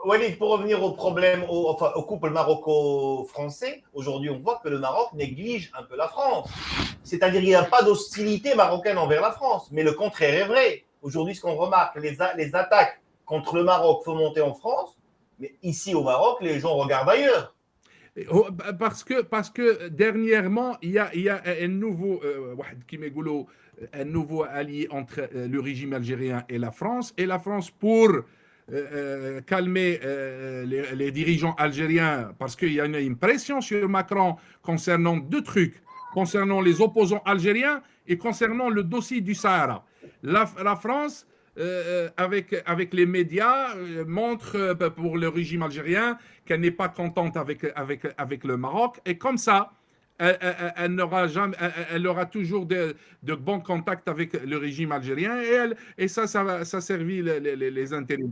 Walid, pour revenir au problème, au couple maroco-français, aujourd'hui, on voit que le Maroc néglige un peu la France. C'est-à-dire qu'il n'y a pas d'hostilité marocaine envers la France, mais le contraire est vrai. Aujourd'hui, ce qu'on remarque, les attaques contre le Maroc font monter en France, mais ici au Maroc, les gens regardent ailleurs. Parce que dernièrement, il y a un nouveau allié entre le régime algérien et la France pour calmer les dirigeants algériens, parce qu'il y a une pression sur Macron concernant deux trucs, concernant les opposants algériens et concernant le dossier du Sahara. La France, avec les médias, montre pour le régime algérien qu'elle n'est pas contente avec le Maroc. Et comme ça, elle aura toujours de bons contacts avec le régime algérien. Et ça servit les intérêts.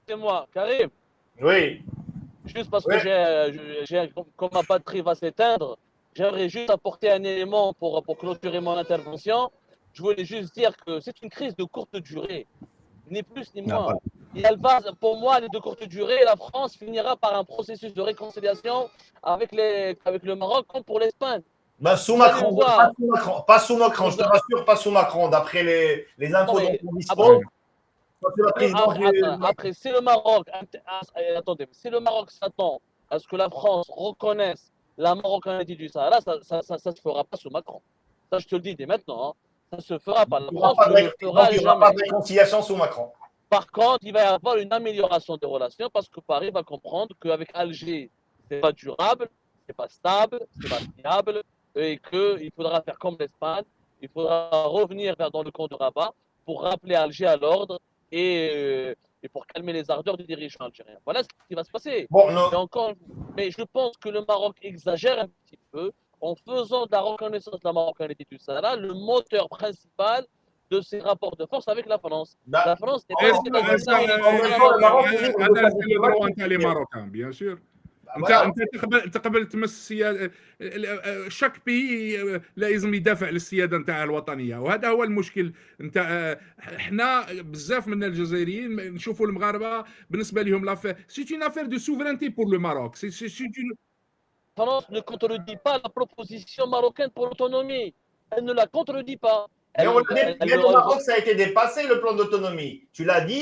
C'est moi, Karim. Oui. Juste parce Ouais. que comme ma batterie va s'éteindre, j'aimerais juste apporter un élément pour clôturer mon intervention. Je voulais juste dire que c'est une crise de courte durée, ni plus ni moins. Et elle va, pour moi, elle est de courte durée. Et la France finira par un processus de réconciliation avec le Maroc, comme pour l'Espagne. Ben, sous Vous allez Macron, voir. pas sous Macron, je te rassure, pas sous Macron, d'après les infos Non, mais dont on dispose. Après, si le Maroc, attendez, si le Maroc s'attend à ce que la France reconnaisse la marocanité du Sahara, ça se fera pas sous Macron. Ça, je te le dis dès maintenant. Hein. Ça se fera pas. La France ne le fera il n'y aura pas jamais. de réconciliation sous Macron. Par contre, il va y avoir une amélioration des relations parce que Paris va comprendre qu'avec Alger, c'est pas durable, c'est pas stable, c'est pas fiable, et qu'il faudra faire comme l'Espagne. Il faudra revenir dans le camp de Rabat pour rappeler Alger à l'ordre et pour calmer les ardeurs du dirigeant algérien. Voilà ce qui va se passer. Bon, non. Mais je pense que le Maroc exagère un petit peu en faisant de la reconnaissance de la marocanité du Sahara le moteur principal de ses rapports de force avec la France. La France n'est pas les les Marocains, bien sûr. voilà. انت تقبل تمس السياده. شاك بي لازم يدافع للسياده نتاع الوطنيه، وهذا هو المشكل. انت احنا بزاف من الجزائريين نشوفوا المغاربه بالنسبه لهم لا سي اون افير دو سوفرينتي بور لو ماروك. La France ne contredit pas la proposition marocaine pour l'autonomie. Elle ne la contredit pas. Mais au Maroc, ça a été dépassé, le plan d'autonomie. Tu l'as dit,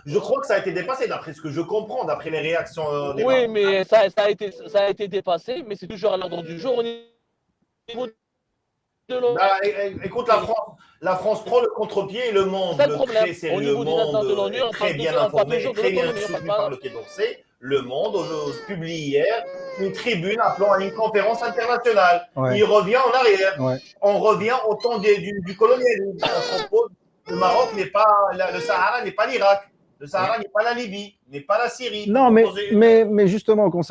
je crois que ça a été dépassé, d'après ce que je comprends, d'après les réactions des Oui, mais ça a été dépassé, mais c'est toujours à l'ordre du jour au niveau de l'ONU. Écoute, la France prend le contre-pied et le monde, le très sérieux monde, très bien informé, très bien soutenu par le Quai d'Orsay. Le Monde publie hier une tribune appelant à une conférence internationale. Ouais. Il revient en arrière. Ouais. On revient au temps du colonialisme. On propose le Maroc n'est pas, le Sahara n'est pas l'Irak. Le Sahara n'est pas la Libye, n'est pas la Syrie. Non, mais justement, concernant